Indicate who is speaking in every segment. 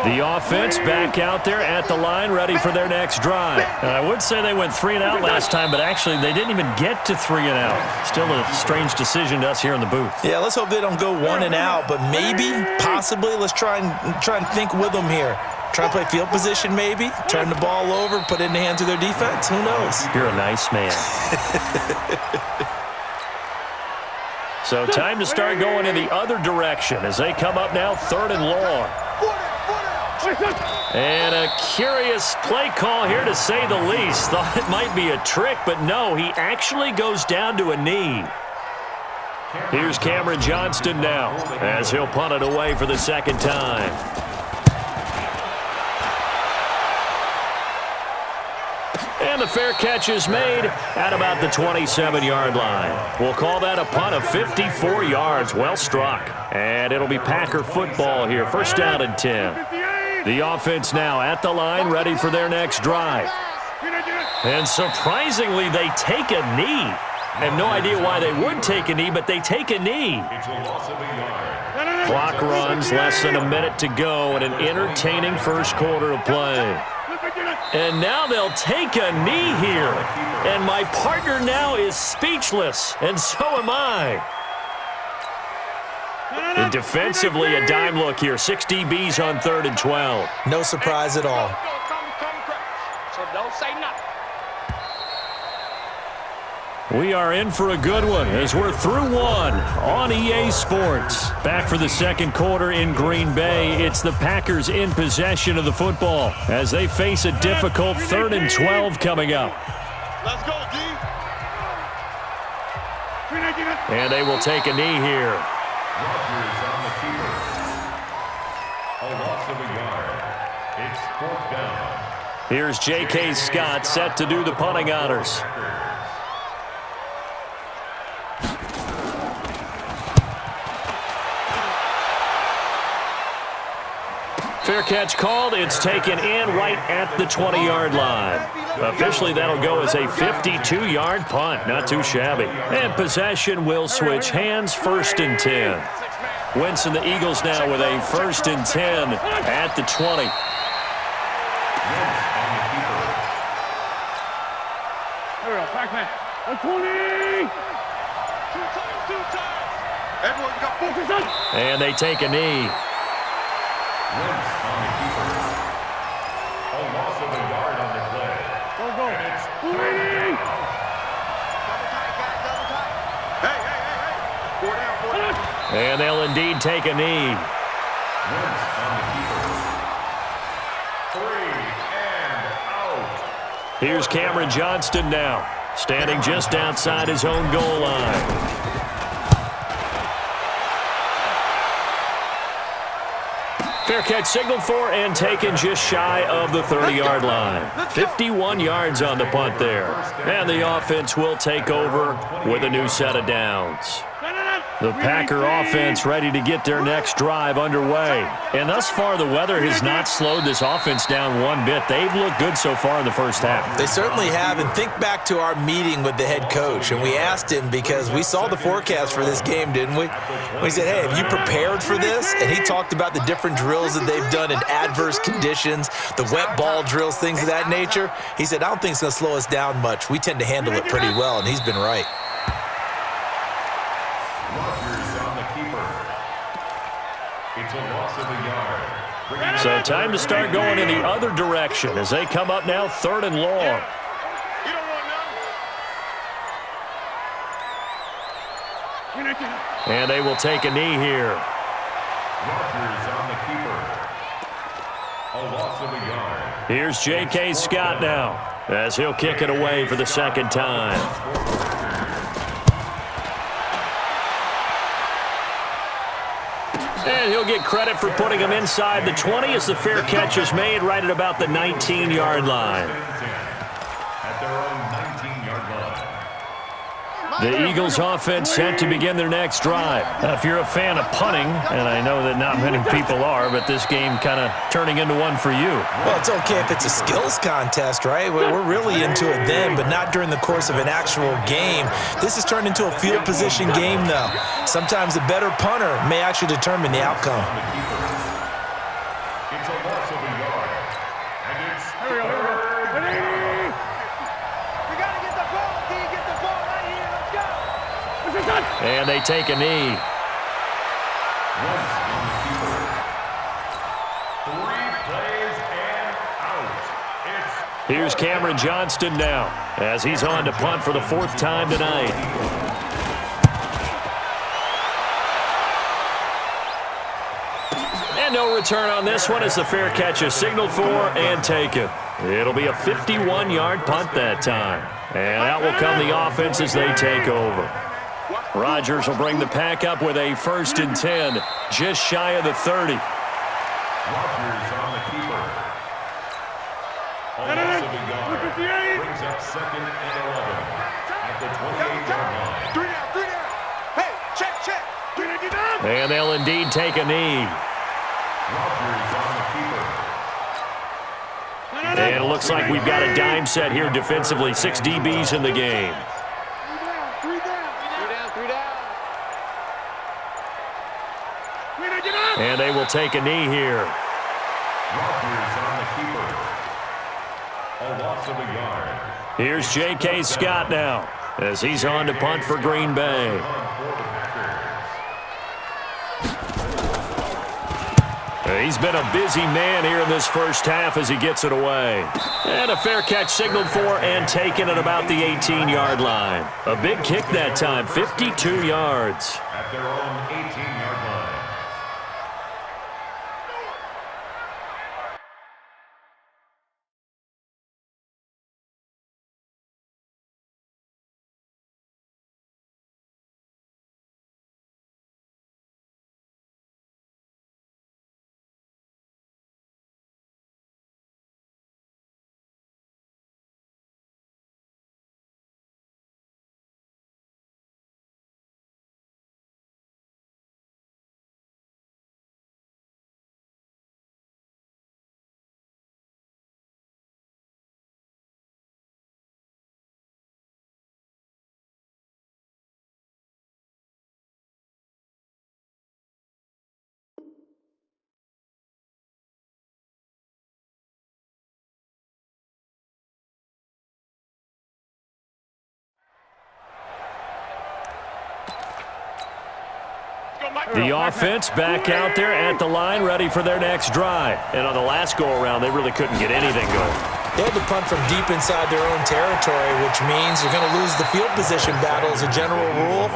Speaker 1: The offense back out there at the line, ready for their next drive. I would say they went 3 and out last time, but actually they didn't even get to 3 and out. Still a strange decision to us here in the booth.
Speaker 2: Yeah, let's hope they don't go 1 and out, but maybe, possibly, let's try and think with them here. Try to play field position maybe, turn the ball over, put it in the hands of their defense. Who knows?
Speaker 1: You're a nice man. So time to start going in the other direction as they come up now 3rd and long. And a curious play call here to say the least. Thought it might be a trick, but no, he actually goes down to a knee. Here's Cameron Johnston now as he'll punt it away for the second time. And the fair catch is made at about the 27-yard line. We'll call that a punt of 54 yards. Well struck. And it'll be Packer football here. First down and 10. The offense now at the line, ready for their next drive. And surprisingly, they take a knee. I have no idea why they would take a knee, but they take a knee. Clock runs, less than a minute to go, and an entertaining first quarter of play. And now they'll take a knee here. And my partner now is speechless, and so am I. And defensively, a dime look here. 6 DBs on 3rd and 12.
Speaker 2: No surprise at all.
Speaker 3: So don't say nothing.
Speaker 1: We are in for a good one as we're through one on EA Sports. Back for the second quarter in Green Bay. It's the Packers in possession of the football as they face a difficult 3rd and 12 coming up.
Speaker 3: Let's go, D.
Speaker 1: And they will take a knee here.
Speaker 4: On the keeper. A loss of a yard. It's 4th down.
Speaker 1: Here's J.K. Scott set to do the punting honors. Fair catch called. It's taken in right at the 20-yard line. Officially, that'll go as a 52-yard punt. Not too shabby. And possession will switch hands. 1st and 10. Wentz and the Eagles now with a 1st and 10 at the 20.
Speaker 3: Here we go, Pac-Man. 20! Everyone got focus on.
Speaker 1: And they take a knee.
Speaker 4: Wentz on the keeper. A loss of a yard on the play.
Speaker 3: Go.
Speaker 4: And it's 3rd down.
Speaker 3: Hey. 4 down.
Speaker 1: And they'll indeed take a knee.
Speaker 4: Wentz on the keeper. 3 and out.
Speaker 1: Here's Cameron Johnston now, standing just outside his own goal line. Fair catch signaled for and taken just shy of the 30-yard line. 51 yards on the punt there. And the offense will take over with a new set of downs. The Packer offense ready to get their next drive underway. And thus far, the weather has not slowed this offense down one bit. They've looked good so far in the first half.
Speaker 2: They certainly have, and think back to our meeting with the head coach, and we asked him because we saw the forecast for this game, didn't we? We said, hey, have you prepared for this? And he talked about the different drills that they've done in adverse conditions, the wet ball drills, things of that nature. He said, I don't think it's going to slow us down much. We tend to handle it pretty well, and he's been right.
Speaker 4: It's a loss of a yard.
Speaker 1: So time to start going in the other direction as they come up now 3rd and long. And they will take a knee here.
Speaker 4: Rodgers on the keeper. A loss of a yard.
Speaker 1: Here's J.K. Scott now as he'll kick it away for the second time. And he'll get credit for putting him inside the 20 as the fair catch is made right at about the 19-yard line.
Speaker 4: At their own 19-yard line.
Speaker 1: The Eagles offense set to begin their next drive. Now, if you're a fan of punting, and I know that not many people are, but this game kind of turning into one for you.
Speaker 2: Well, it's okay if it's a skills contest, right? We're really into it then, but not during the course of an actual game. This has turned into a field position game, though. Sometimes a better punter may actually determine the outcome.
Speaker 4: It's a loss of a yard. And it's
Speaker 3: Here we go.
Speaker 4: third down.
Speaker 5: We got to get the ball. Can you get the ball right here? Let's go.
Speaker 3: This is it.
Speaker 1: And they take a knee.
Speaker 4: Once on the keeper. 3 plays and out. It's
Speaker 1: Here's Cameron Johnston now as he's on to punt for the 4th time tonight. And no return on this one as the fair catch is signaled for and taken. It'll be a 51-yard punt that time. And out will come the offense as they take over. Rodgers will bring the pack up with a 1st and 10, just shy of the 30.
Speaker 4: Rodgers on the keeper. A loss of a yard. Brings up 2nd and 11 at the 28-yard line.
Speaker 5: 3 down, 3 down. Hey, check.
Speaker 3: Get down.
Speaker 1: And they'll indeed take a knee.
Speaker 4: Rodgers on the keeper.
Speaker 1: And it looks like we've got a dime set here defensively. 6 DBs in the game.
Speaker 5: 3 down.
Speaker 1: And they will take a knee here.
Speaker 4: Rodgers on the keeper. A loss of a yard.
Speaker 1: Here's J.K. Scott now as he's on to punt for Green Bay.
Speaker 4: For the Packers.
Speaker 1: He's been a busy man here in this first half as he gets it away. And a fair catch signaled for and taken at about the 18-yard line. A big kick that time, 52 yards.
Speaker 4: At their own 18-yard line.
Speaker 1: The offense back out there at the line, ready for their next drive. And on the last go-around, they really couldn't get anything going.
Speaker 2: They had to punt from deep inside their own territory, which means you're going to lose the field position battle as a general rule.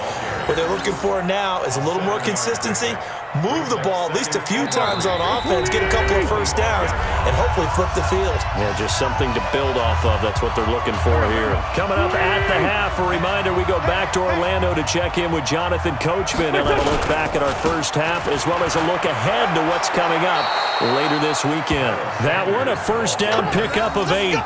Speaker 2: What they're looking for now is a little more consistency, move the ball at least a few times on offense, get a couple of first downs, and hopefully flip the field.
Speaker 1: Yeah, just something to build off of. That's what they're looking for here. Coming up at the half, a reminder, we go back to Orlando to check in with Jonathan Coachman and have a look back at our first half as well as a look ahead to what's coming up later this weekend. That one, a first down pickup of 8.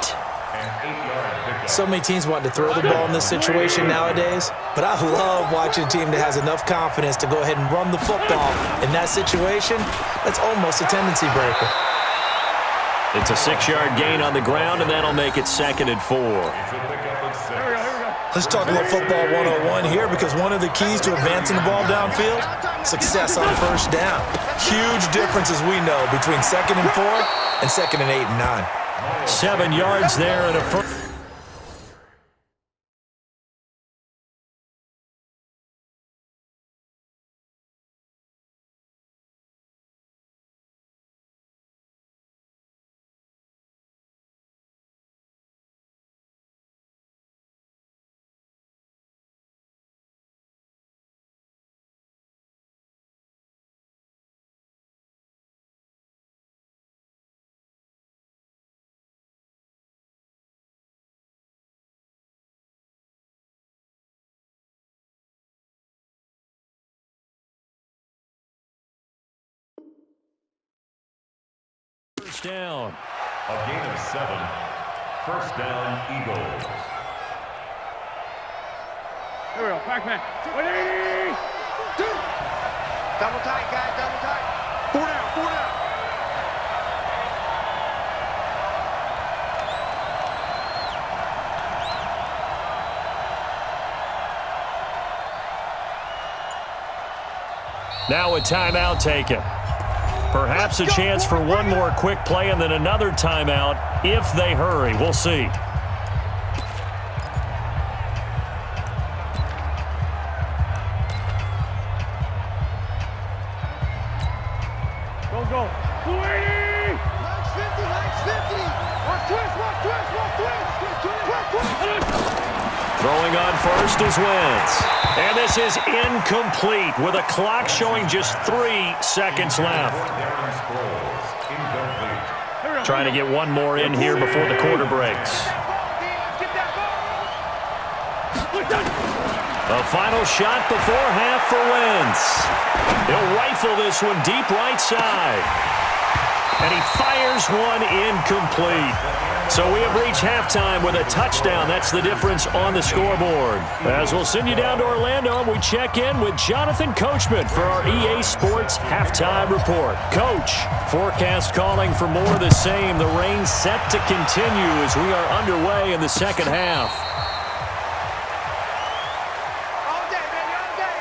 Speaker 2: So many teams want to throw the ball in this situation nowadays, but I love watching a team that has enough confidence to go ahead and run the football. In that situation, that's almost a tendency breaker.
Speaker 1: It's a 6-yard gain on the ground, and that'll make it 2nd and 4.
Speaker 2: Let's talk a little football 101 here, because one of the keys to advancing the ball downfield, success on first down. Huge difference, as we know, between 2nd and 4 and 2nd and 8 and 9.
Speaker 1: 7 yards there and a first. First down.
Speaker 4: A gain of 7. First down, Eagles.
Speaker 3: Here we go. Pac-Man. 180.
Speaker 5: Double tight, guys, double tight. 4 down, 4 down.
Speaker 1: Now a timeout taken. Perhaps a chance for one more quick play and then another timeout if they hurry. We'll see.
Speaker 3: Go. 280!
Speaker 5: Max 50! Watch twist!
Speaker 1: Throwing on first is Wentz. And this is incomplete with a clock showing just 3 seconds left. Trying to get one more in here before the quarter breaks. A final shot before half for Wentz. He'll rifle this one deep right side. And he fires one incomplete. So we have reached halftime with a touchdown. That's the difference on the scoreboard. As we'll send you down to Orlando, we check in with Jonathan Coachman for our EA Sports Halftime Report. Coach, forecast calling for more of the same. The rain set to continue as we are underway in the second half.
Speaker 5: All day, baby, all day.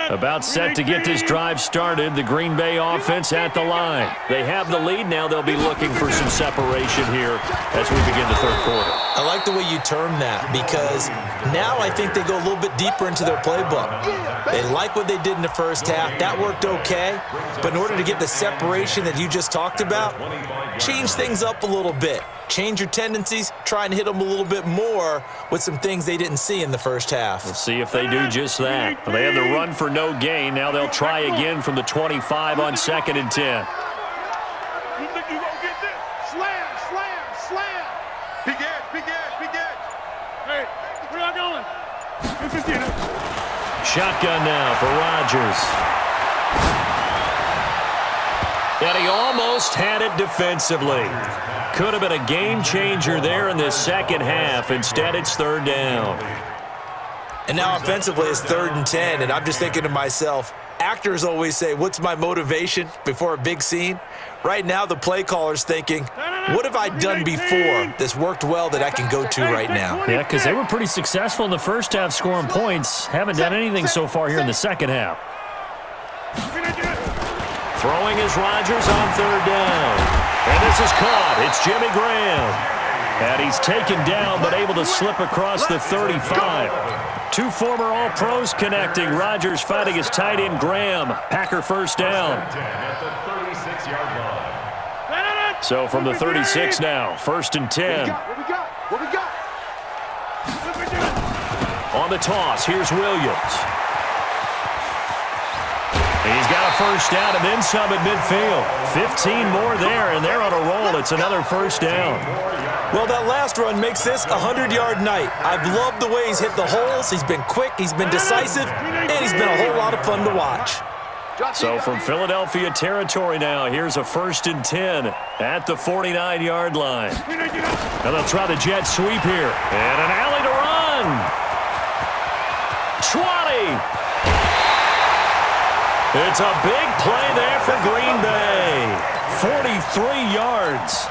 Speaker 1: About set to get this drive started. The Green Bay offense at the line. They have the lead. Now they'll be looking for some separation here as we begin the third quarter.
Speaker 2: I like the way you term that because now I think they go a little bit deeper into their playbook. They like what they did in the first half. That worked okay. But in order to get the separation that you just talked about, change things up a little bit. Change your tendencies, try and hit them a little bit more with some things they didn't see in the first half.
Speaker 1: We'll see if they do just that. They had the run for no gain. Now they'll try again from the 25 on 2nd and 10.
Speaker 3: You think you gonna get this?
Speaker 5: Slam!
Speaker 3: Big edge. Hey, where y'all going? 15.
Speaker 1: Shotgun now for Rodgers. And he almost had it defensively. Could have been a game changer there in this second half. Instead, it's 3rd down.
Speaker 2: And now offensively it's 3rd and 10, and I'm just thinking to myself, actors always say, what's my motivation before a big scene? Right now the play caller's thinking, what have I done before that's worked well that I can go to right now?
Speaker 1: Yeah, because they were pretty successful in the first half scoring points. Haven't done anything so far here in the second half. Throwing is Rodgers on 3rd down. And this is caught. It's Jimmy Graham. And he's taken down but able to slip across the 35. 2 former All-Pros connecting. Rodgers fighting his tight end Graham. Packer first down. So from the 36 now, 1st and 10.
Speaker 5: What we got?
Speaker 1: On the toss, here's Williams. He's got a first down and then some at midfield. 15 more there, and they're on a roll. It's another first down.
Speaker 2: Well, that last run makes this a 100-yard night. I've loved the way he's hit the holes. He's been quick, he's been decisive, and he's been a whole lot of fun to watch.
Speaker 1: So from Philadelphia territory now, here's a 1st and 10 at the 49-yard line. And they'll try the jet sweep here. And an alley to run. 20. It's a big play there for Green Bay. 43 yards.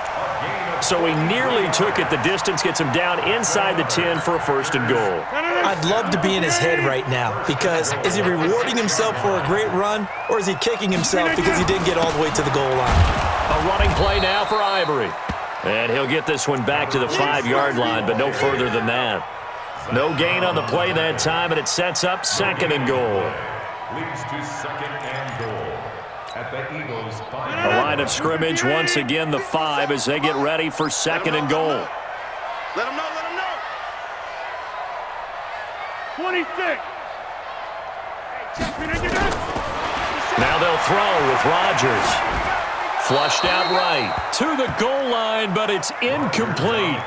Speaker 1: So he nearly took it the distance, gets him down inside the 10 for a 1st and goal.
Speaker 2: I'd love to be in his head right now because is he rewarding himself for a great run or is he kicking himself because he didn't get all the way to the goal line?
Speaker 1: A running play now for Ivory. And he'll get this one back to the 5-yard line, but no further than that. No gain on the play that time, and it sets up 2nd and goal.
Speaker 4: Leads to 2nd and goal at the Eagles' 5.
Speaker 1: The line of scrimmage once again the 5 as they get ready for 2nd and goal.
Speaker 5: Let him know.
Speaker 3: 26.
Speaker 1: Now they'll throw with Rodgers. Flushed out right to the goal line, but it's incomplete.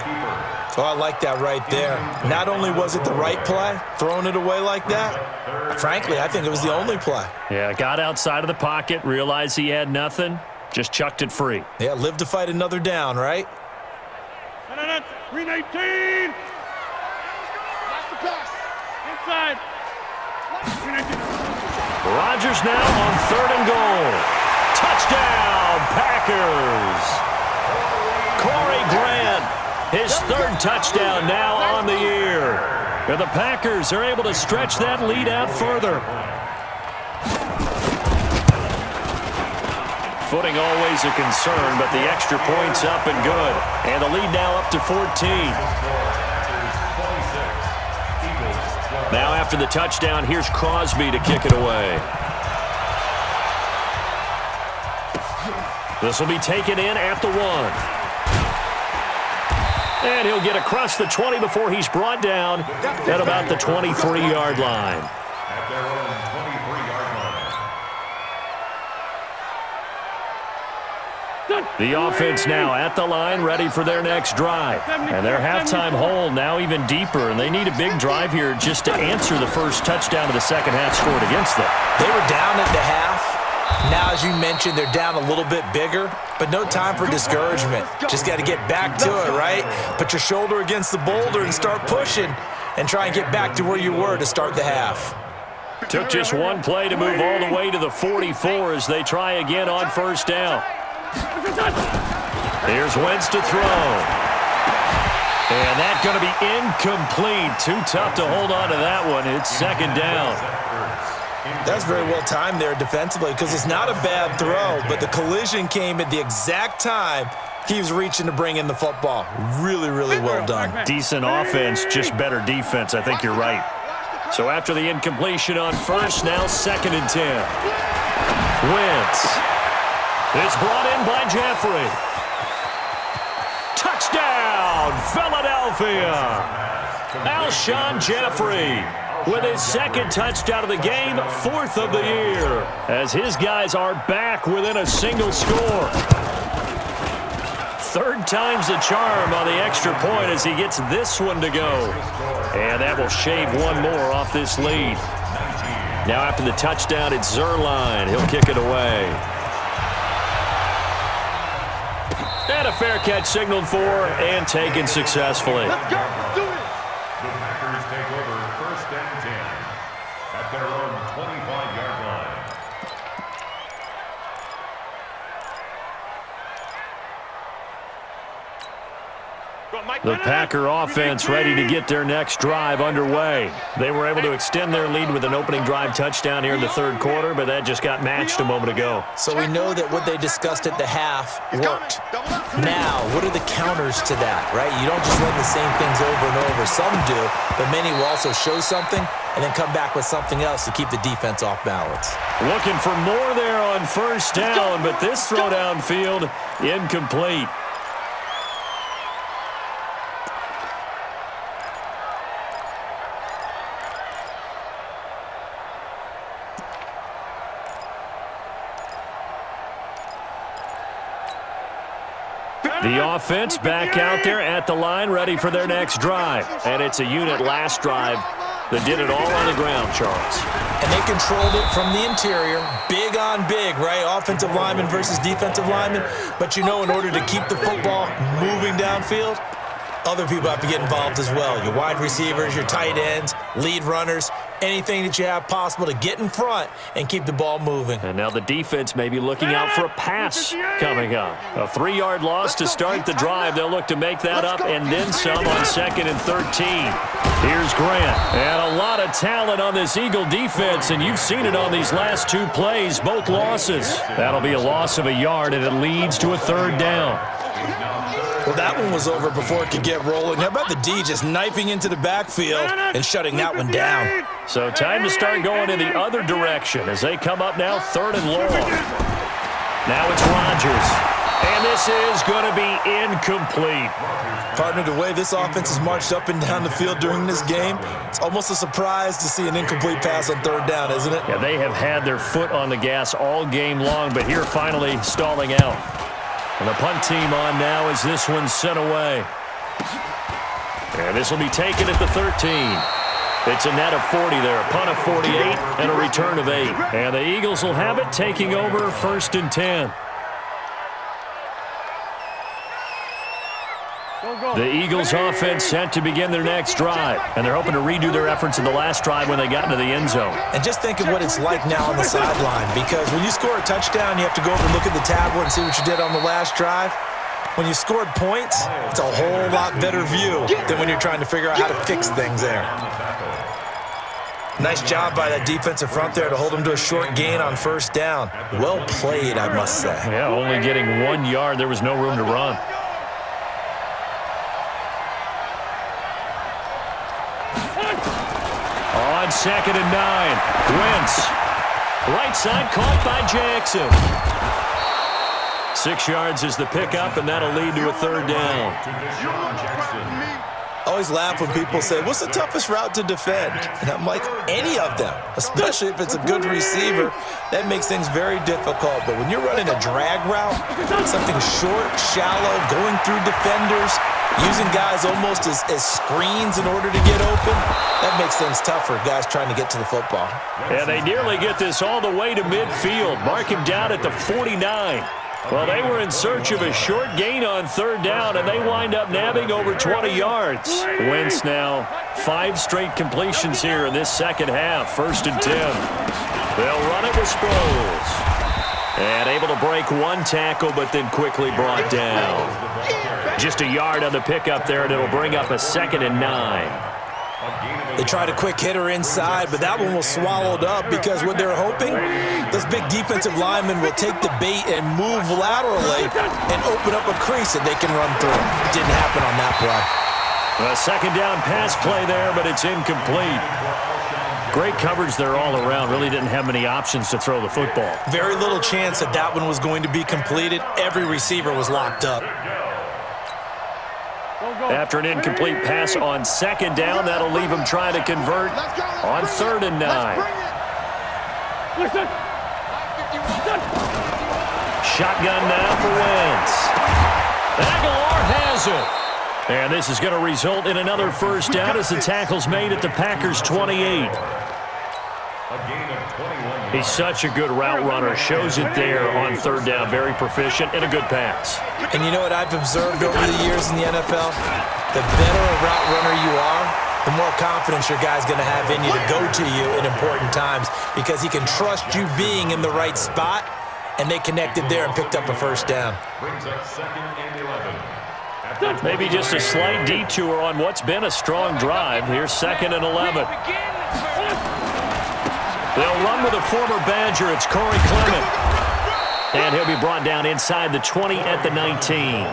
Speaker 2: Oh, I like that right there. Not only was it the right play, throwing it away like that, frankly, I think it was the only play.
Speaker 1: Yeah, got outside of the pocket, realized he had nothing, just chucked it free.
Speaker 2: Yeah, live to fight another down, right?
Speaker 3: Green 18.
Speaker 5: That's the pass.
Speaker 3: Inside.
Speaker 1: Rodgers now on 3rd and goal. Touchdown, Packers. Corey Grant His third touchdown now on the year. And the Packers are able to stretch that lead out further. Footing always a concern, but the extra point's up and good. And the lead now up to 14. Now after the touchdown, here's Crosby to kick it away. This will be taken in at the 1. And he'll get across the 20 before he's brought down at about the 23-yard line.
Speaker 4: At their own 23-yard line.
Speaker 1: The offense now at the line, ready for their next drive. And their halftime hole now even deeper, and they need a big drive here just to answer the first touchdown of the second half scored against them.
Speaker 2: They were down at the half. Now, as you mentioned, they're down a little bit bigger, but no time for discouragement. Just got to get back to it, right? Put your shoulder against the boulder and start pushing and try and get back to where you were to start the half.
Speaker 1: Took just one play to move all the way to the 44 as they try again on first down. Here's Wentz to throw. And that's going to be incomplete. Too tough to hold on to that one. It's second down.
Speaker 2: That's very well timed there defensively because it's not a bad throw, but the collision came at the exact time he was reaching to bring in the football. Really, really well done.
Speaker 1: Decent offense, just better defense. I think you're right. So after the incompletion on first, now 2nd and 10. Wentz. It's brought in by Jeffrey. Touchdown, Philadelphia. Alshon Jeffrey with his second touchdown of the game, 4th of the year, as his guys are back within a single score. 3rd time's the charm on the extra point as he gets this one to go. And that will shave one more off this lead. Now after the touchdown, it's Zuerlein. He'll kick it away. And a fair catch signaled for and taken successfully.
Speaker 4: The Packers take over 1st and 10 at their own 25-yard line.
Speaker 1: The Packer offense ready to get their next drive underway. They were able to extend their lead with an opening drive touchdown here in the 3rd quarter, but that just got matched a moment ago.
Speaker 2: So we know that what they discussed at the half worked. Now, what are the counters to that, right? You don't just run the same things over and over. Some do, but many will also show something and then come back with something else to keep the defense off balance.
Speaker 1: Looking for more there on first down, but this throw downfield incomplete. The offense back out there at the line, ready for their next drive. And it's a unit last drive that did it all on the ground, Charles.
Speaker 2: And they controlled it from the interior, big on big, right? Offensive lineman versus defensive lineman. But you know, in order to keep the football moving downfield, other people have to get involved as well. Your wide receivers, your tight ends, lead runners, anything that you have possible to get in front and keep the ball moving.
Speaker 1: And now the defense may be looking out for a pass coming up. A 3-yard loss to start the drive. They'll look to make that up and then some on 2nd and 13. Here's Grant. And a lot of talent on this Eagle defense, and you've seen it on these last 2 plays, both losses. That'll be a loss of a yard, and it leads to a 3rd down.
Speaker 2: Well, that one was over before it could get rolling. How about the D just knifing into the backfield and shutting that one down?
Speaker 1: So time to start going in the other direction as they come up now 3rd and long. Now it's Rodgers. And this is going to be incomplete.
Speaker 2: Partner, the way this offense has marched up and down the field during this game, it's almost a surprise to see an incomplete pass on 3rd down, isn't it?
Speaker 1: Yeah, they have had their foot on the gas all game long, but here finally stalling out. And the punt team on now as this one's sent away. And this will be taken at the 13. It's a net of 40 there, a punt of 48, and a return of 8. And the Eagles will have it, taking over 1st and 10. The Eagles offense set to begin their next drive, and they're hoping to redo their efforts in the last drive when they got into the end zone.
Speaker 2: And just think of what it's like now on the sideline, because when you score a touchdown, you have to go over and look at the tablet and see what you did on the last drive. when you scored points, it's a whole lot better view than when you're trying to figure out how to fix things there. Nice job by that defensive front there to hold him to a short gain on first down. Well played, I must say.
Speaker 1: Yeah, only getting 1 yard. There was no room to run. On 2nd and 9, Wentz. Right side caught by Jackson. 6 yards is the pickup, and that'll lead to a third down.
Speaker 2: I always laugh when people say, what's the toughest route to defend? And I'm like, any of them, especially if it's a good receiver. That makes things very difficult. But when you're running a drag route, something short, shallow, going through defenders, using guys almost as screens in order to get open, that makes things tough for guys trying to get to the football.
Speaker 1: Yeah, they nearly get this all the way to midfield. Mark him down at the 49. Well, they were in search of a short gain on third down, and they wind up nabbing over 20 yards. Wentz now 5 straight completions here in this second half. 1st and 10. They'll run it with Sproles. And able to break 1 tackle, but then quickly brought down. Just a yard on the pickup there, and it'll bring up a 2nd and 9.
Speaker 2: They tried a quick hitter inside, but that one was swallowed up because what they're hoping, those big defensive linemen will take the bait and move laterally and open up a crease that they can run through. It didn't happen on that play.
Speaker 1: A 2nd down pass play there, but it's incomplete. Great coverage there all around. Really didn't have many options to throw the football.
Speaker 2: Very little chance that that one was going to be completed. Every receiver was locked up.
Speaker 1: After an incomplete pass on 2nd down, that'll leave him trying to convert on 3rd and 9. Shotgun now for Wentz. Aguilar has it. And this is going to result in another first down as the tackle's made at the Packers' 28. He's such a good route runner. Shows it there on 3rd down. Very proficient and a good pass.
Speaker 2: And you know what I've observed over the years in the NFL? The better a route runner you are, the more confidence your guy's going to have in you to go to you in important times because he can trust you being in the right spot, and they connected there and picked up a first down.
Speaker 4: Brings up 2nd and 11.
Speaker 1: Maybe just a slight detour on what's been a strong drive. Here's 2nd and 11. They'll run with a former Badger. It's Corey Clement. And he'll be brought down inside the 20 at the 19.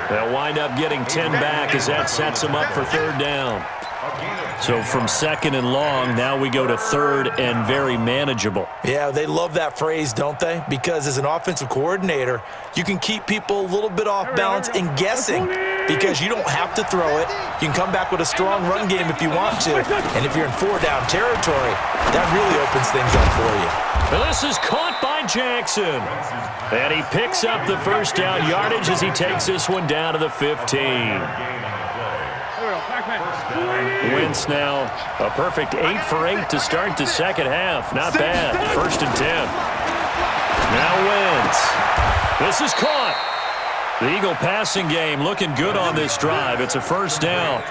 Speaker 1: They'll wind up getting 10 back as that sets them up for 3rd down. So from 2nd and long, now we go to 3rd and very manageable.
Speaker 2: Yeah, they love that phrase, don't they? Because as an offensive coordinator, you can keep people a little bit off balance and guessing because you don't have to throw it. You can come back with a strong run game if you want to. And if you're in 4-down territory, that really opens things up for you.
Speaker 1: Well, this is caught by Jackson. And he picks up the first down yardage as he takes this one down to the 15. Wentz now a perfect 8 for 8 to start the second half. Not bad. 1st and 10. Now Wentz. This is caught. The Eagle passing game looking good on this drive. It's a first down.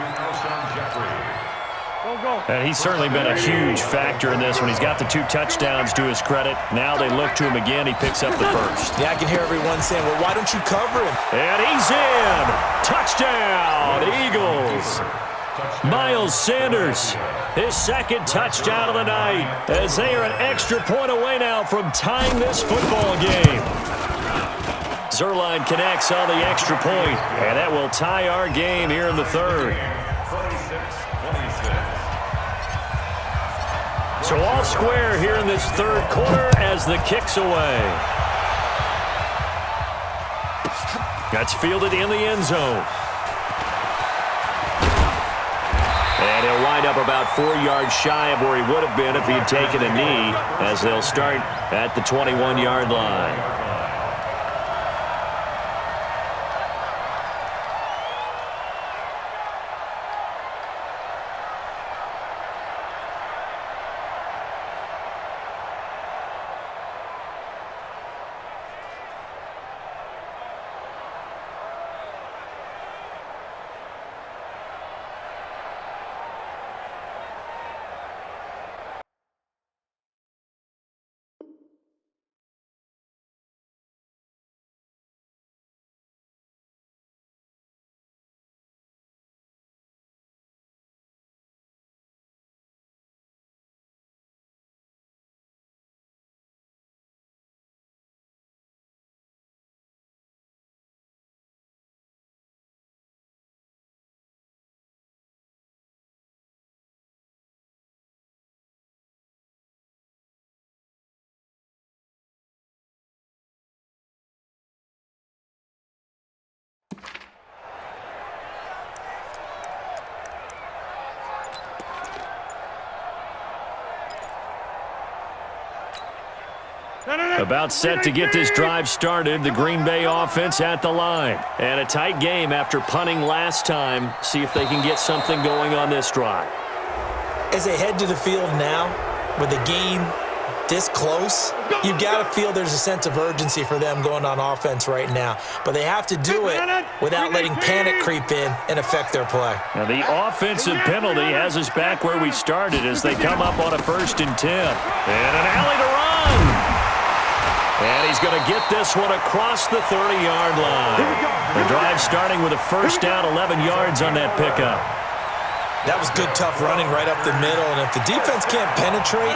Speaker 1: And he's certainly been a huge factor in this one. He's got the 2 touchdowns to his credit. Now they look to him again. He picks up the first.
Speaker 2: Yeah, I can hear everyone saying, well, why don't you cover him?
Speaker 1: And he's in. Touchdown, Eagles. Miles Sanders, his 2nd touchdown of the night, as they are an extra point away now from tying this football game. Zerline connects on the extra point, and that will tie our game here in the 3rd. So all square here in this 3rd quarter as the kick's away. That's fielded in the end zone. And he'll wind up about 4 yards shy of where he would have been if he had taken a knee, as they'll start at the 21-yard line. About set to get this drive started. The Green Bay offense at the line. And a tight game after punting last time. See if they can get something going on this drive.
Speaker 2: As they head to the field now, with the game this close, you've got to feel there's a sense of urgency for them going on offense right now. But they have to do it without letting panic creep in and affect their play.
Speaker 1: Now the offensive penalty has us back where we started as they come up on a 1st and 10. And an alley to run. And he's going to get this one across the 30-yard line. The drive starting with a first down, 11 yards on that pickup.
Speaker 2: That was good, tough running right up the middle. And if the defense can't penetrate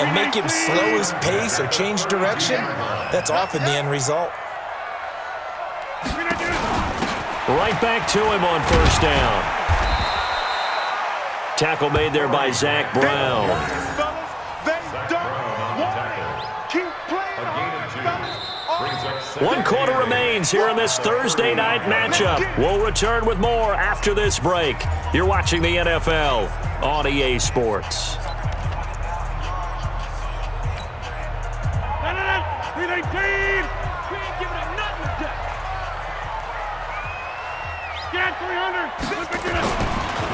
Speaker 2: and make him slow his pace or change direction, that's often the end result.
Speaker 1: Right back to him on first down. Tackle made there by Zach Brown. One quarter remains here in this Thursday night matchup. We'll return with more after this break. You're watching the NFL on EA Sports.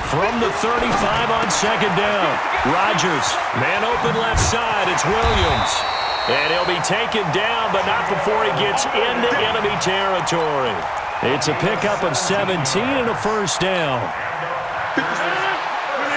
Speaker 1: From the 35 on second down, Rodgers, man open left side, it's Williams. And he'll be taken down, but not before he gets into enemy territory. It's a pickup of 17 and a first down.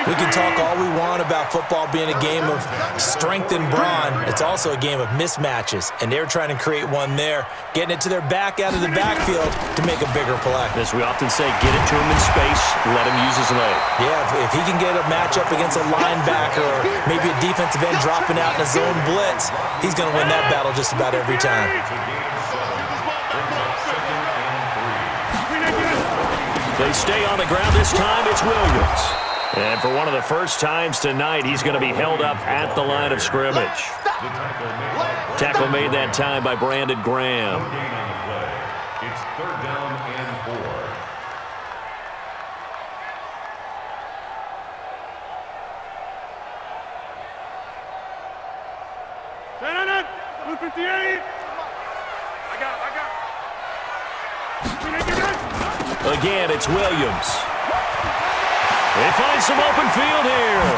Speaker 2: We can talk all we want about football being a game of strength and brawn. It's also a game of mismatches, and they're trying to create one there, getting it to their back out of the backfield to make a bigger play.
Speaker 1: As we often say, get it to him in space, let him use his leg.
Speaker 2: Yeah, if he can get a matchup against a linebacker or maybe a defensive end dropping out in a zone blitz, he's going to win that battle just about every time.
Speaker 1: They stay on the ground this time. It's Williams. And for one of the first times tonight, he's going to be held up at the line of scrimmage. Tackle made that time by Brandon Graham.
Speaker 4: It's 3rd down and 4.
Speaker 1: Again, it's Williams. They find some open field here.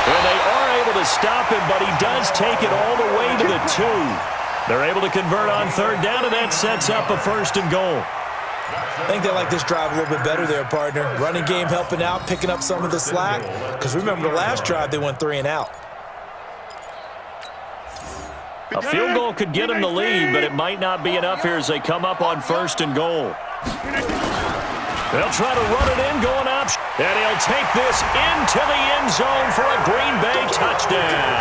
Speaker 1: And they are able to stop him, but he does take it all the way to the 2. They're able to convert on 3rd down, and that sets up a 1st and goal.
Speaker 2: I think they like this drive a little bit better there, partner. Running game helping out, picking up some of the slack. Because remember, the last drive, they went 3 and out.
Speaker 1: A field goal could get them the lead, but it might not be enough here as they come up on 1st and goal. They'll try to run it in, going up, and he'll take this into the end zone for a Green Bay touchdown.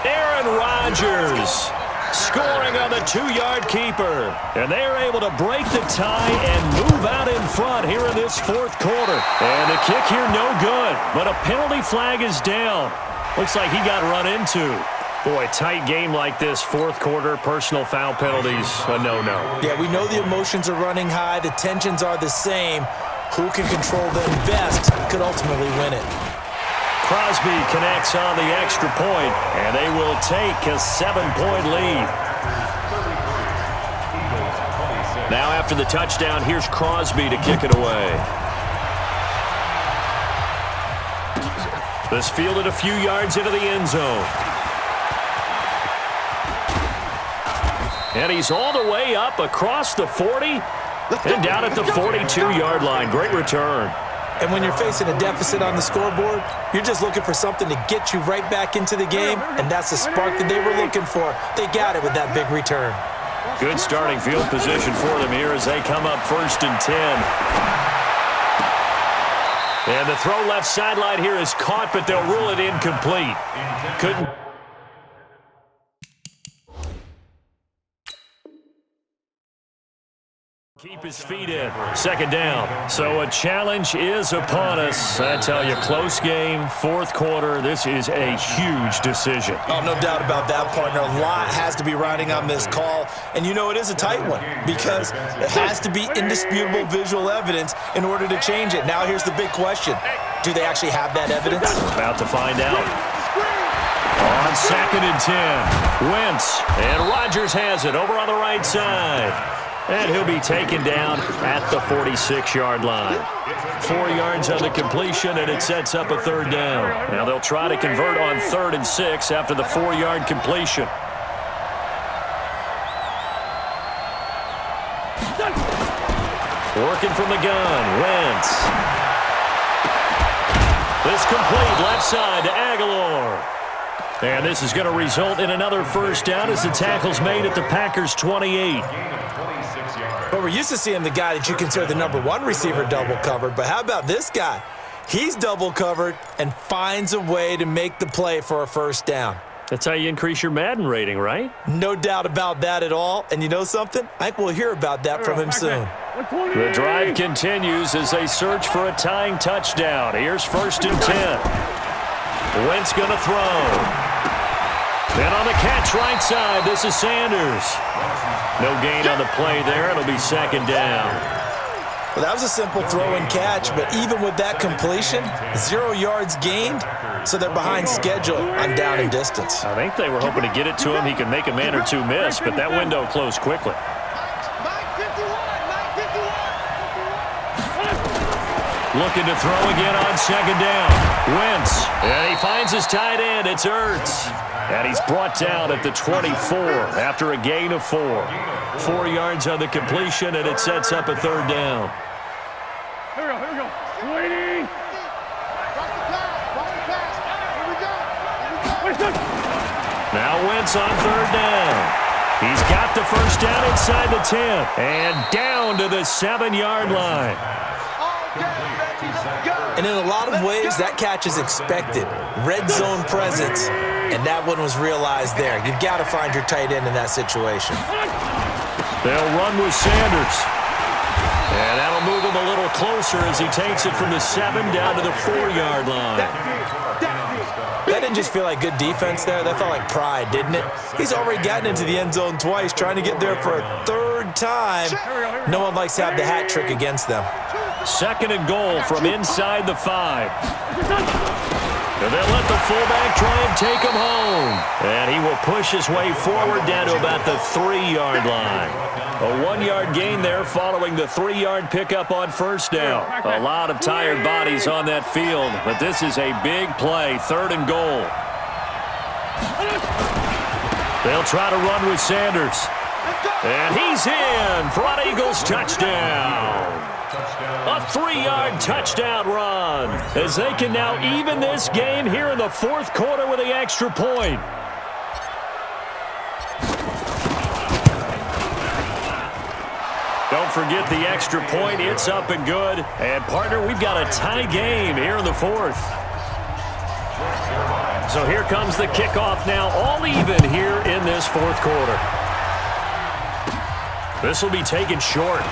Speaker 1: Aaron Rodgers scoring on the 2-yard keeper. And they are able to break the tie and move out in front here in this 4th quarter. And the kick here no good, but a penalty flag is down. Looks like he got run into. Boy, tight game like this, 4th quarter, personal foul penalties, a no-no.
Speaker 2: Yeah, we know the emotions are running high. The tensions are the same. Who can control them best could ultimately win it.
Speaker 1: Crosby connects on the extra point, and they will take a 7-point lead. Now after the touchdown, here's Crosby to kick it away. This fielded a few yards into the end zone. And he's all the way up across the 40 and down at the 42-yard line. Great return.
Speaker 2: And when you're facing a deficit on the scoreboard, you're just looking for something to get you right back into the game, and that's the spark that they were looking for. They got it with that big return.
Speaker 1: Good starting field position for them here as they come up 1st and 10. And the throw left sideline here is caught, but they'll rule it incomplete. Couldn't. Keep his feet in. 2nd down. So a challenge is upon us. I tell you, close game, 4th quarter. This is a huge decision.
Speaker 2: Oh, no doubt about that, partner. A lot has to be riding on this call. And you know it is a tight one because it has to be indisputable visual evidence in order to change it. Now here's the big question. Do they actually have that evidence?
Speaker 1: About to find out. on 2nd and 10. Wentz, and Rodgers has it over on the right side. And he'll be taken down at the 46-yard line. 4 yards on the completion, and it sets up a 3rd down. Now they'll try to convert on 3rd and 6 after the 4-yard completion. Working from the gun, Wentz. This complete left side to Aguilar. And this is going to result in another 1st down as the tackle's made at the Packers' 28.
Speaker 2: But we're used to seeing the guy that you consider the number 1 receiver double covered. But how about this guy? He's double covered and finds a way to make the play for a 1st down.
Speaker 1: That's how you increase your Madden rating, right?
Speaker 2: No doubt about that at all. And you know something? I think we'll hear about that from him soon.
Speaker 1: The drive continues as they search for a tying touchdown. Here's 1st and 10. Wentz going to throw. Then on the catch right side, this is Sanders. No gain on the play there. It'll be 2nd down.
Speaker 2: Well, that was a simple throw and catch, but even with that completion, 0 yards gained, so they're behind schedule on down and distance.
Speaker 1: I think they were hoping to get it to him. He could make a man or 2 miss, but that window closed quickly. Looking to throw again on 2nd down. Wentz, and he finds his tight end. It's Ertz. And he's brought down at the 24 after a gain of 4. 4 yards on the completion, and it sets up a 3rd down.
Speaker 3: Here we go. Waiting.
Speaker 1: Now Wentz on 3rd down. He's got the 1st down inside the 10. And down to the 7-yard line.
Speaker 2: And in a lot of ways, that catch is expected. Red zone presence, and that one was realized there. You've got to find your tight end in that situation.
Speaker 1: They'll run with Sanders. And that'll move him a little closer as he takes it from the 7 down to the 4-yard line.
Speaker 2: That didn't just feel like good defense there. That felt like pride, didn't it? He's already gotten into the end zone twice, trying to get there for a 3rd time. No one likes to have the hat trick against them.
Speaker 1: 2nd and goal from inside the 5. And they'll let the fullback try and take him home. And he will push his way forward down to about the 3-yard line. A 1-yard gain there following the 3-yard pickup on 1st down. A lot of tired bodies on that field, but this is a big play, 3rd and goal. They'll try to run with Sanders. And he's in for an Eagles touchdown. A 3-yard touchdown run as they can now even this game here in the 4th quarter with the extra point. Don't forget the extra point. It's up and good. And, partner, we've got a tie game here in the 4th. So here comes the kickoff now, all even here in this 4th quarter. This will be taken short.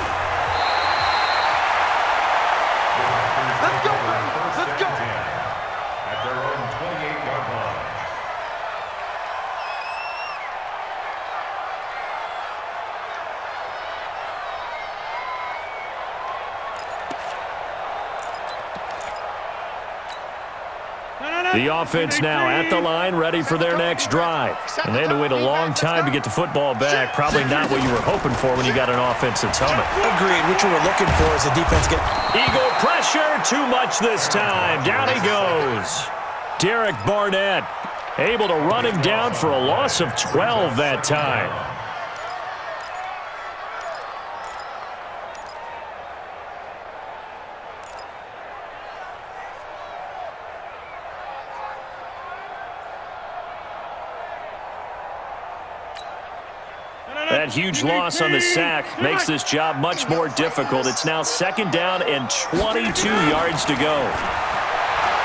Speaker 1: The offense now at the line, ready for their next drive. And they had to wait a long time to get the football back. Probably not what you were hoping for when you got an offense that's humming.
Speaker 2: Agreed. What you were looking for is a defense get...
Speaker 1: Eagle pressure, too much this time. Down he goes. Derek Barnett able to run him down for a loss of 12 that time. That huge loss on the sack makes this job much more difficult. It's now 2nd down and 22 yards to go.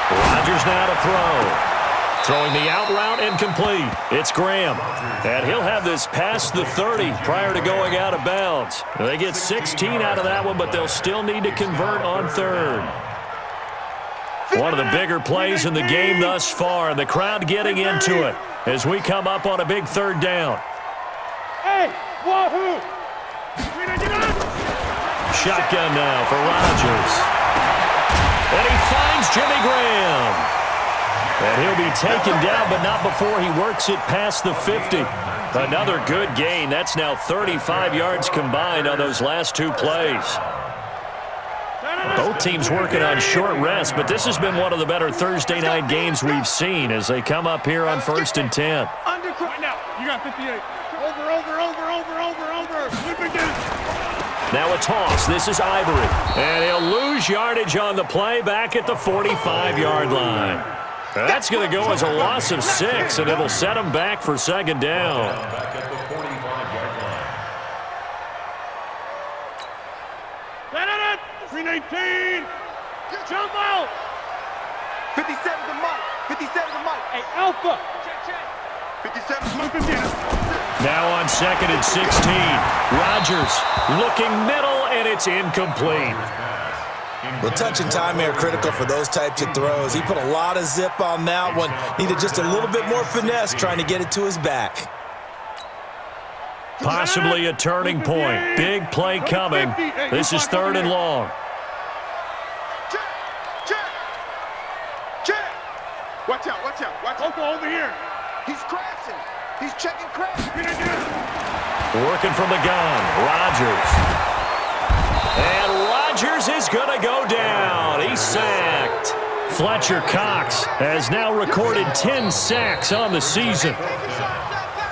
Speaker 1: Rodgers now to throw. Throwing the out route and complete. It's Graham. And he'll have this past the 30 prior to going out of bounds. They get 16 out of that one, but they'll still need to convert on 3rd. One of the bigger plays in the game thus far, and the crowd getting into it as we come up on a big 3rd down.
Speaker 3: Hey, wahoo!
Speaker 1: Shotgun now for Rodgers. And he finds Jimmy Graham. And he'll be taken down, but not before he works it past the 50. Another good gain. That's now 35 yards combined on those last two plays. Both teams working on short rest, but this has been one of the better Thursday night games we've seen as they come up here on 1st and 10.
Speaker 3: Right now, you got 58. Over.
Speaker 1: Now a toss. This is Ivory. And he'll lose yardage on the play back at the 45-yard line. That's going to go as a loss of 6, and it'll set him back for 2nd down.
Speaker 4: Back at the 45-yard line.
Speaker 3: 319. Jump out.
Speaker 5: 57 to Mike. 57 to Mike.
Speaker 3: Hey, Alpha.
Speaker 5: 57 to Mike.
Speaker 1: Now on 2nd and 16. Rodgers looking middle, and it's incomplete.
Speaker 2: Well, touch and time are critical for those types of throws. He put a lot of zip on that one. Needed just a little bit more finesse trying to get it to his back.
Speaker 1: Possibly a turning point. Big play coming. This is 3rd and long.
Speaker 5: Check. Watch out.
Speaker 3: Uncle, over here.
Speaker 5: He's crashing. He's checking crash.
Speaker 1: Working from the gun. Rodgers. And Rodgers is going to go down. He's sacked. Fletcher Cox has now recorded 10 sacks on the season.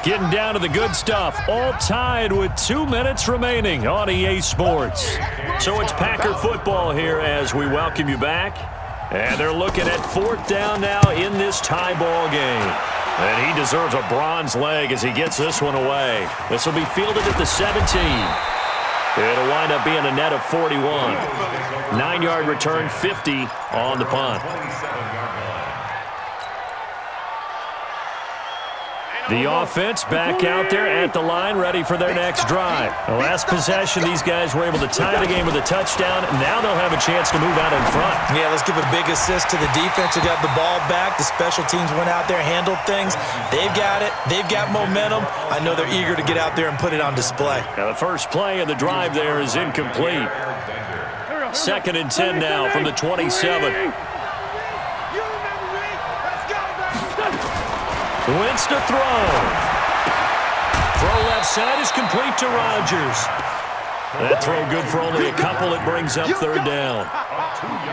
Speaker 1: Getting down to the good stuff. All tied with 2 minutes remaining on EA Sports. So it's Packer football here as we welcome you back. And they're looking at 4th down now in this tie ball game. And he deserves a bronze leg as he gets this one away. This will be fielded at the 17. It'll wind up being a net of 41. 9-yard return, 50 on the punt. The offense back out there at the line, ready for their next drive. The last possession, these guys were able to tie the game with a touchdown. Now they'll have a chance to move out in front.
Speaker 2: Yeah, let's give a big assist to the defense who got the ball back. The special teams went out there, handled things. They've got it. They've got momentum. I know they're eager to get out there and put it on display.
Speaker 1: Now the first play of the drive there is incomplete. 2nd and 10 now from the 27. Wentz to throw. Throw left side is complete to Rodgers. That throw good for only a couple. It brings up 3rd down.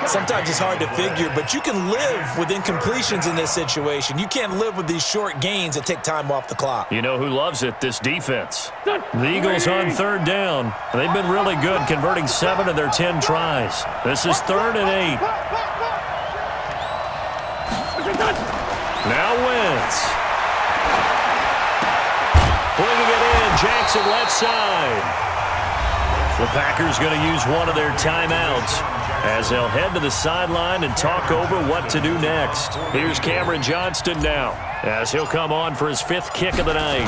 Speaker 2: Sometimes it's hard to figure, but you can live with incompletions in this situation. You can't live with these short gains that take time off the clock.
Speaker 1: You know who loves it? This defense. The Eagles on 3rd down. They've been really good, converting 7 of their 10 tries. This is 3rd and 8. Now Wentz. Bringing it in, Jackson left side. The Packers going to use one of their timeouts as they'll head to the sideline and talk over what to do next. Here's Cameron Johnston now as he'll come on for his 5th kick of the night.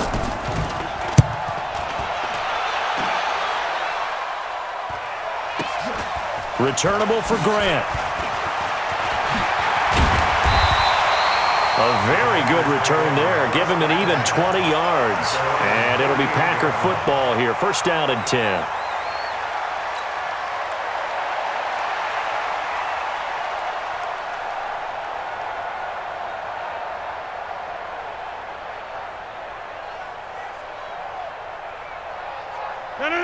Speaker 1: Returnable for Grant. A very good return there. Give him an even 20 yards. And it'll be Packer football here. 1st down and 10.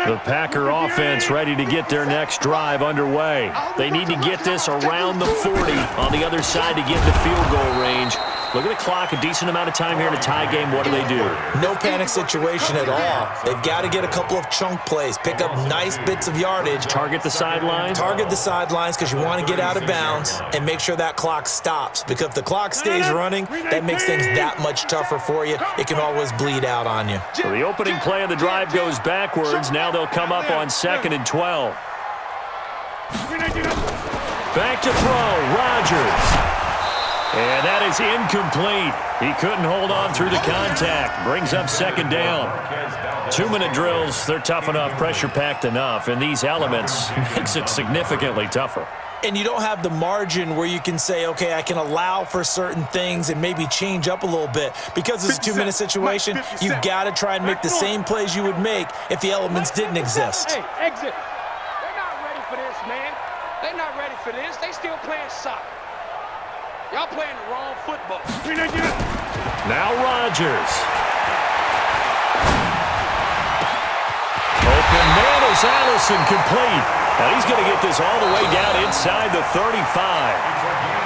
Speaker 1: The Packer offense ready to get their next drive underway. They need to get this around the 40 on the other side to get the field goal range. Look at the clock, a decent amount of time here in a tie game. What do they do?
Speaker 2: No panic situation at all. They've got to get a couple of chunk plays, pick up nice bits of yardage.
Speaker 1: Target the sidelines?
Speaker 2: Target the sidelines because you want to get out of bounds and make sure that clock stops. Because if the clock stays running, that makes things that much tougher for you. It can always bleed out on you.
Speaker 1: So the opening play of the drive goes backwards. Now they'll come up on 2nd and 12. Back to throw, Rodgers. And that is incomplete. He couldn't hold on through the contact. Brings up 2nd down. 2-minute drills, they're tough enough, pressure-packed enough, and these elements makes it significantly tougher.
Speaker 2: And you don't have the margin where you can say, okay, I can allow for certain things and maybe change up a little bit. Because it's a 2-minute situation, you've got to try and make the same plays you would make if the elements didn't exist.
Speaker 3: Hey, exit.
Speaker 6: They're not ready for this, man. They're not ready for this. They still playing soccer.
Speaker 5: Y'all playing the wrong football.
Speaker 1: Now Rodgers. Open man is Allison, complete. Now he's going to get this all the way down inside the 35.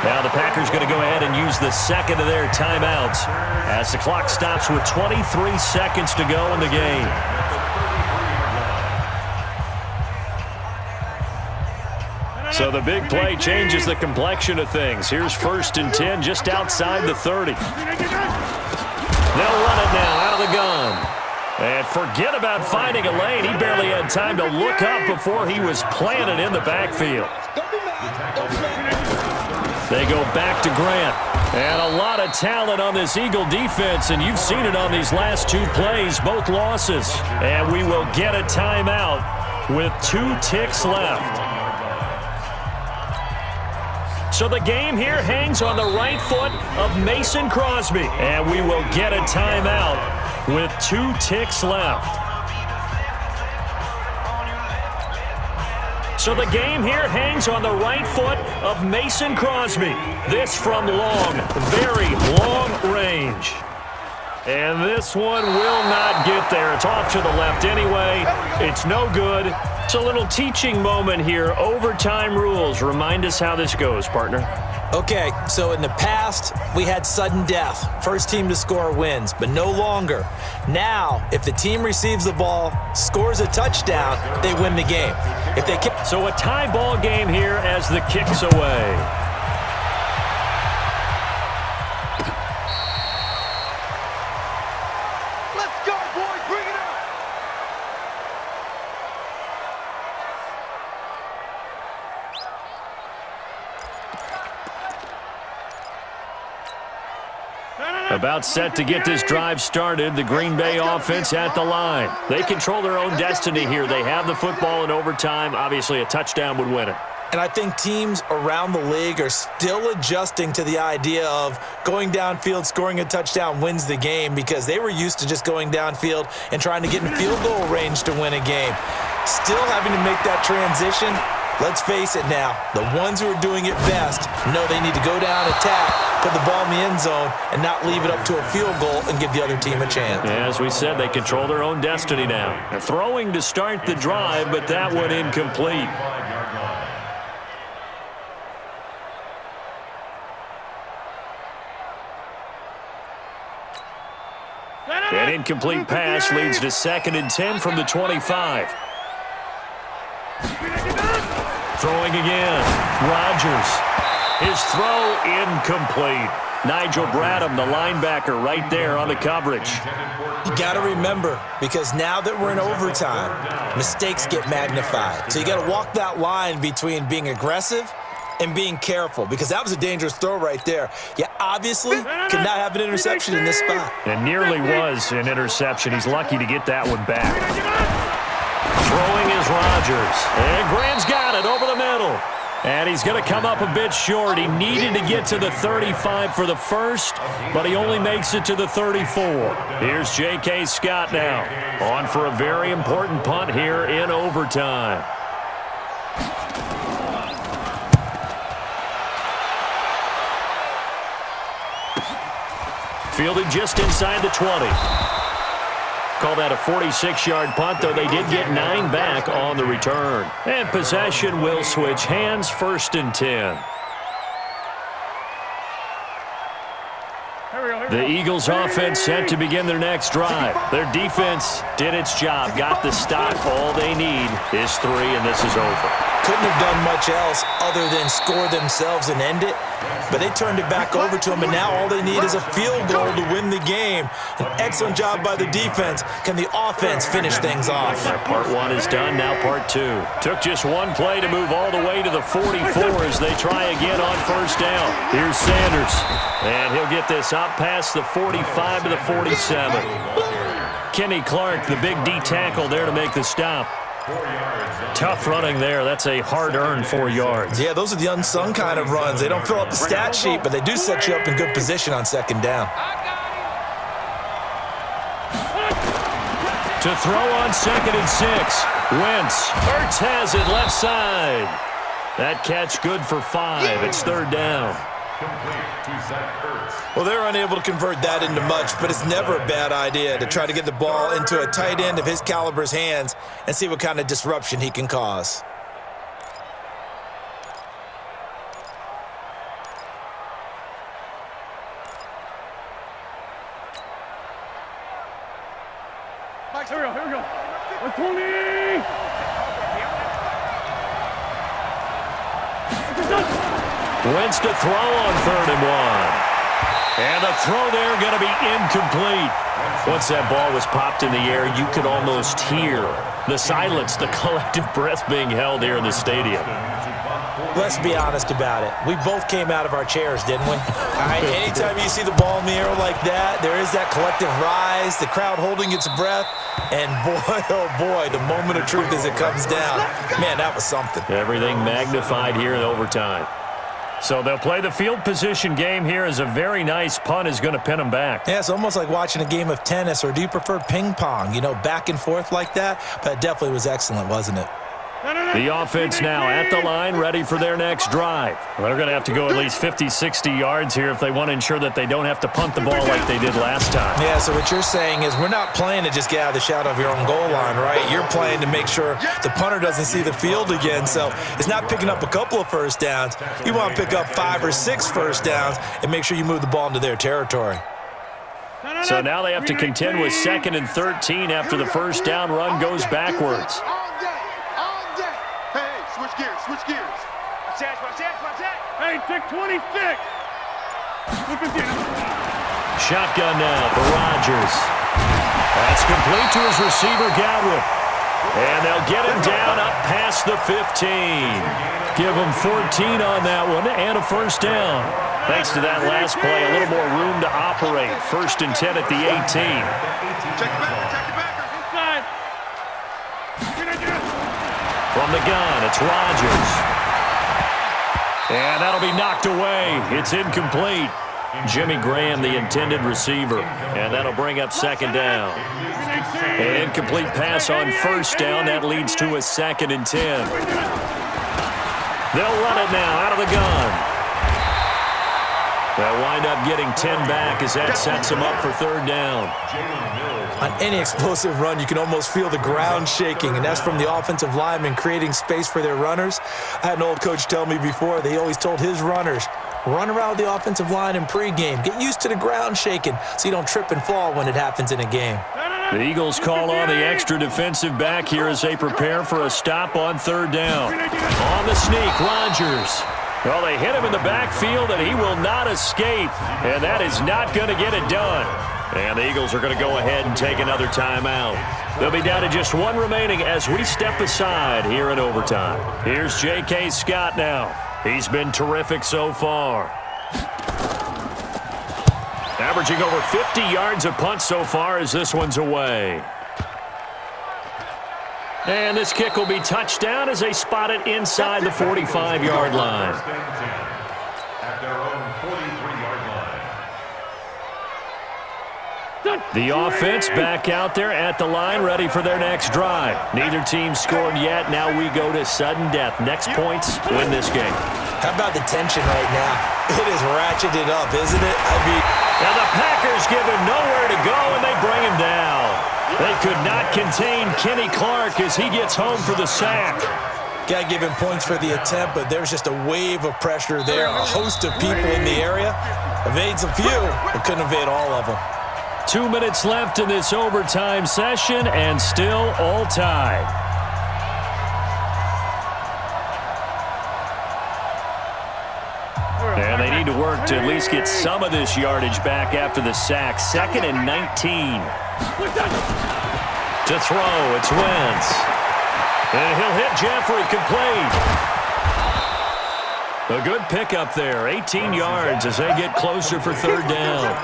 Speaker 1: Now the Packers going to go ahead and use the second of their timeouts as the clock stops with 23 seconds to go in the game. So the big play changes the complexion of things. Here's 1st and 10 just outside the 30. They'll run it now out of the gun. And forget about finding a lane. He barely had time to look up before he was planted in the backfield. They go back to Grant. And a lot of talent on this Eagle defense, and you've seen it on these last 2 plays, both losses. And we will get a timeout with 2 ticks left. So the game here hangs on the right foot of Mason Crosby. And we will get a timeout with 2 ticks left. So the game here hangs on the right foot of Mason Crosby. This from long, very long range. And this one will not get there. It's off to the left anyway. It's no good. It's a little teaching moment here. Overtime rules. Remind us how this goes, partner.
Speaker 2: Okay, so in the past, we had sudden death. First team to score wins, but no longer. Now, if the team receives the ball, scores a touchdown, they win the game. If they kick.
Speaker 1: So a tie ball game here as the kick's away.
Speaker 5: Let's go, boys. Bring it up.
Speaker 1: About set to get this drive started, the Green Bay offense at the line. They control their own destiny here. They have the football in overtime. Obviously, a touchdown would win it.
Speaker 2: And I think teams around the league are still adjusting to the idea of going downfield, scoring a touchdown wins the game, because they were used to just going downfield and trying to get in field goal range to win a game. Still having to make that transition. Let's face it now, the ones who are doing it best know they need to go down, attack, put the ball in the end zone, and not leave it up to a field goal and give the other team a chance.
Speaker 1: As we said, they control their own destiny now. They're throwing to start the drive, but that one incomplete. An incomplete pass leads to 2nd and 10 from the 25. Throwing again. Rodgers. His throw incomplete. Nigel Bradham, the linebacker, right there on the coverage.
Speaker 2: You got to remember, because now that we're in overtime, mistakes get magnified. So you got to walk that line between being aggressive and being careful, because that was a dangerous throw right there. You obviously could not have an interception in this spot.
Speaker 1: It nearly was an interception. He's lucky to get that one back. Throwing is Rodgers. And Graham's got it over the middle. And he's going to come up a bit short. He needed to get to the 35 for the first, but he only makes it to the 34. Here's J.K. Scott now, on for a very important punt here in overtime. Fielded just inside the 20. Call that a 46-yard punt, though they did get 9 back on the return. And possession will switch hands, 1st and 10. The Eagles offense set to begin their next drive. Their defense did its job, got the stop. All they need is 3, and this is over.
Speaker 2: Couldn't have done much else other than score themselves and end it. But they turned it back over to them, and now all they need is a field goal to win the game. An excellent job by the defense. Can the offense finish things off?
Speaker 1: Part 1 is done, now part 2. Took just one play to move all the way to the 44 as they try again on 1st down. Here's Sanders, and he'll get this up past the 45 to the 47. Kenny Clark, the big D tackle there to make the stop. Tough running there. That's a hard-earned 4 yards.
Speaker 2: Yeah, those are the unsung kind of runs. They don't fill up the stat sheet, but they do set you up in good position on 2nd down.
Speaker 1: To throw on 2nd and 6. Wentz. Ertz has it left side. That catch good for 5. It's 3rd down.
Speaker 4: Complete to Zach Ertz.
Speaker 2: Well, they're unable to convert that into much, but it's never a bad idea to try to get the ball into a tight end of his caliber's hands and see what kind of disruption he can cause.
Speaker 3: Here we go. 120.
Speaker 1: Wentz to throw on 3rd and 1. And the throw there going to be incomplete. Once that ball was popped in the air, you could almost hear the silence, the collective breath being held here in the stadium.
Speaker 2: Let's be honest about it. We both came out of our chairs, didn't we? All right, anytime you see the ball in the air like that, there is that collective rise, the crowd holding its breath, and boy, oh boy, the moment of truth as it comes down. Man, that was something.
Speaker 1: Everything magnified here in overtime. So they'll play the field position game here as a very nice punt is going to pin them back.
Speaker 2: Yeah, it's almost like watching a game of tennis, or do you prefer ping pong? You know, back and forth like that? But it definitely was excellent, wasn't it?
Speaker 1: The offense now at the line, ready for their next drive. Well, they're going to have to go at least 50, 60 yards here if they want to ensure that they don't have to punt the ball like they did last time.
Speaker 2: Yeah, so what you're saying is we're not playing to just get out of the shadow of your own goal line, right? You're playing to make sure the punter doesn't see the field again. So it's not picking up a couple of first downs. You want to pick up 5 or 6 first downs and make sure you move the ball into their territory.
Speaker 1: So now they have to contend with 2nd and 13 after the first down run goes backwards.
Speaker 5: Switch gears. Watch that.
Speaker 3: Hey, take 26.
Speaker 1: Shotgun now for Rodgers. That's complete to his receiver, Godwin. And they'll get him down up past the 15. Give him 14 on that one and a first down. Thanks to that last play, a little more room to operate. 1st and 10 at the 18.
Speaker 5: Check it back.
Speaker 3: Inside.
Speaker 1: From the gun, it's Rodgers. And that'll be knocked away. It's incomplete. Jimmy Graham, the intended receiver. And that'll bring up 2nd down. An incomplete pass on 1st down. That leads to a 2nd and 10. They'll run it now out of the gun. They'll wind up getting 10 back as that sets them up for 3rd down.
Speaker 2: On any explosive run, you can almost feel the ground shaking, and that's from the offensive linemen creating space for their runners. I had an old coach tell me before, they always told his runners, run around the offensive line in pregame. Get used to the ground shaking so you don't trip and fall when it happens in a game.
Speaker 1: The Eagles call on the extra defensive back here as they prepare for a stop on 3rd down. On the sneak, Rodgers. Well, they hit him in the backfield, and he will not escape. And that is not going to get it done. And the Eagles are going to go ahead and take another timeout. They'll be down to just 1 remaining as we step aside here in overtime. Here's J.K. Scott now. He's been terrific so far. Averaging over 50 yards a punt so far as this one's away. And this kick will be touchdown as they spot it inside the 45-yard line.
Speaker 4: At their own 43-yard line.
Speaker 1: The offense back out there at the line, ready for their next drive. Neither team scored yet. Now we go to sudden death. Next points win this game.
Speaker 2: How about the tension right now? It is ratcheted up, isn't it?
Speaker 1: Now the Packers give him nowhere to go, and they bring him down. They could not contain Kenny Clark as he gets home for the sack.
Speaker 2: Got to give him points for the attempt, but there's just a wave of pressure there. A host of people in the area. Evades a few, but couldn't evade all of them.
Speaker 1: 2 minutes left in this overtime session, and still all tied. And they need to work to at least get some of this yardage back after the sack. 2nd and 19. To throw, it's Wentz. And he'll hit Jeffrey complete. A good pickup there, 18 yards as they get closer for 3rd down.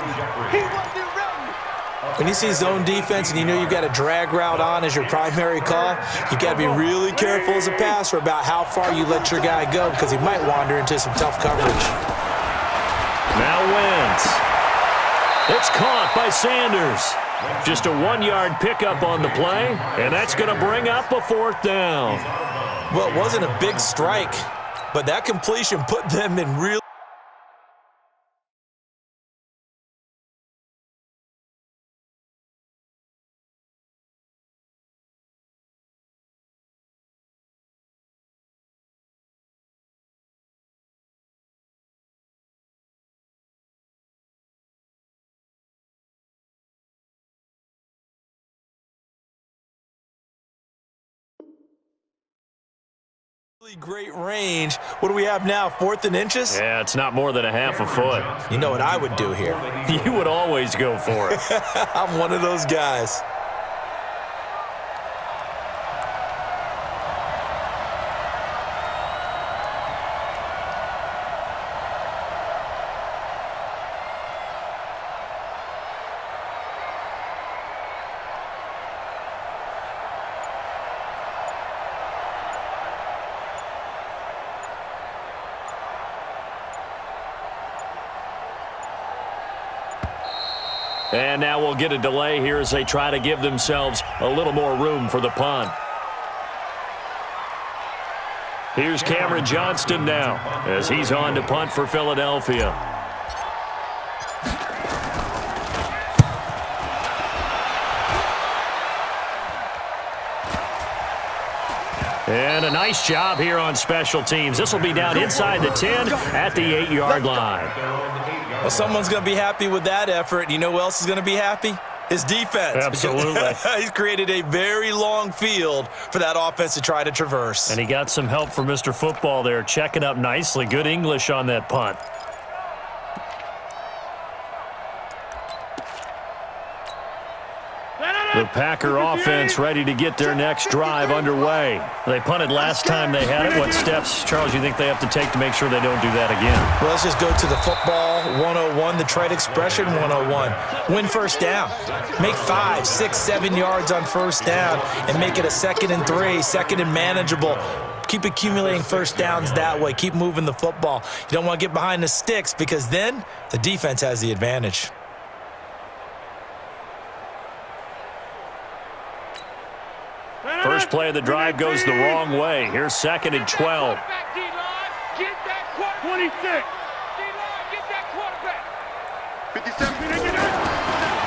Speaker 2: When you see zone defense and you know you've got a drag route on as your primary call, you got to be really careful as a passer about how far you let your guy go because he might wander into some tough coverage.
Speaker 1: Now Wentz. It's caught by Sanders. Just a 1-yard pickup on the play, and that's going to bring up a 4th down.
Speaker 2: Well, it wasn't a big strike, but that completion put them in real Really great range. What do we have now, 4th and inches?
Speaker 1: Yeah, it's not more than a half a foot.
Speaker 2: You know what I would do here?
Speaker 1: You would always go for it.
Speaker 2: I'm one of those guys.
Speaker 1: And now we'll get a delay here as they try to give themselves a little more room for the punt. Here's Cameron Johnston now as he's on to punt for Philadelphia. And a nice job here on special teams. This will be down inside the 10 at the 8-yard line.
Speaker 2: Well, someone's going to be happy with that effort. You know who else is going to be happy? His defense.
Speaker 1: Absolutely.
Speaker 2: He's created a very long field for that offense to try to traverse.
Speaker 1: And he got some help from Mr. Football there, checking up nicely. Good English on that punt. The Packer offense ready to get their next drive underway. They punted last time they had it. What steps, Charles, you think they have to take to make sure they don't do that again?
Speaker 2: Well, let's just go to the football 101, the trade expression 101. Win first down. Make 5, 6, 7 yards on first down and make it a 2nd and 3, 2nd and manageable. Keep accumulating first downs that way. Keep moving the football. You don't want to get behind the sticks because then the defense has the advantage.
Speaker 1: First play of the drive goes the wrong way. Here's 2nd and 12.
Speaker 3: 26.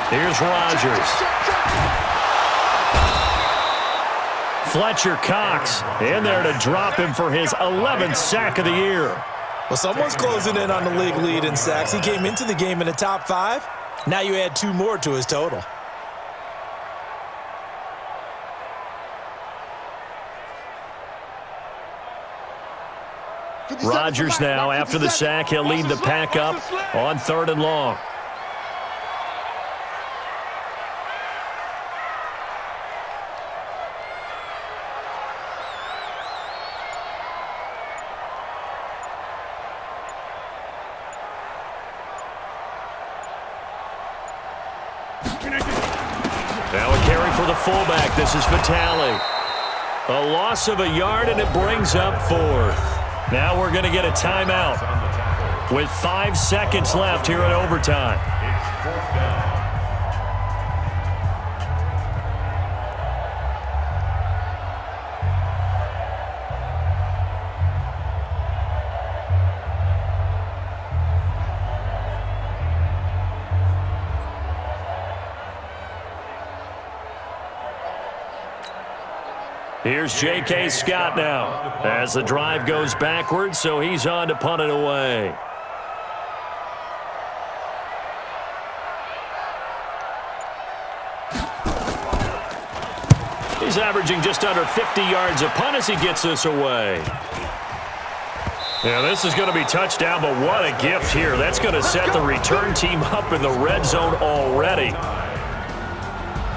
Speaker 1: Here's Rodgers. Fletcher Cox in there to drop him for his 11th sack of the year.
Speaker 2: Well, someone's closing in on the league lead in sacks. He came into the game in the top 5. Now you add 2 more to his total.
Speaker 1: Rodgers now, after the sack, he'll lead the pack up on 3rd and long. Now a carry for the fullback. This is Vitale. A loss of a yard, and it brings up 4th. Now we're going to get a timeout with 5 seconds left here in overtime.
Speaker 4: It's 4th down.
Speaker 1: Here's J.K. Scott now as the drive goes backwards, so he's on to punt it away. He's averaging just under 50 yards a punt as he gets this away. Yeah, this is going to be touchdown, but what a gift here. That's going to set the return team up in the red zone already.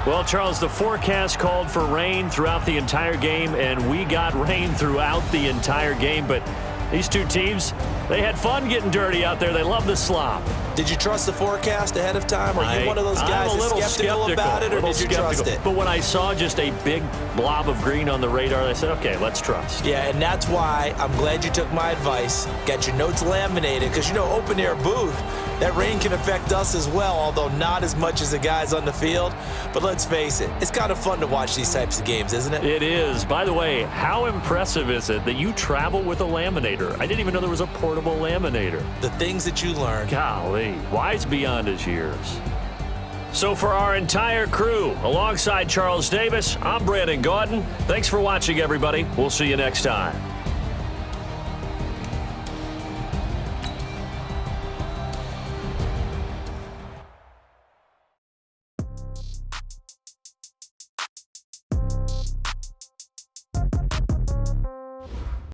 Speaker 1: Well, Charles, the forecast called for rain throughout the entire game, and we got rain throughout the entire game. But these two teams, they had fun getting dirty out there. They love the slop.
Speaker 2: Did you trust the forecast ahead of time? Are you one of those guys that's skeptical about it, or did you trust it?
Speaker 1: But when I saw just a big blob of green on the radar, I said, okay, let's trust.
Speaker 2: Yeah, and that's why I'm glad you took my advice. Got your notes laminated, because, you know, open-air booth, that rain can affect us as well, although not as much as the guys on the field. But let's face it, it's kind of fun to watch these types of games, isn't it?
Speaker 1: It is. By the way, how impressive is it that you travel with a laminator? I didn't even know there was a portable laminator.
Speaker 2: The things that you learn.
Speaker 1: Golly, wise beyond his years. So for our entire crew, alongside Charles Davis, I'm Brandon Gaudin. Thanks for watching, everybody. We'll see you next time.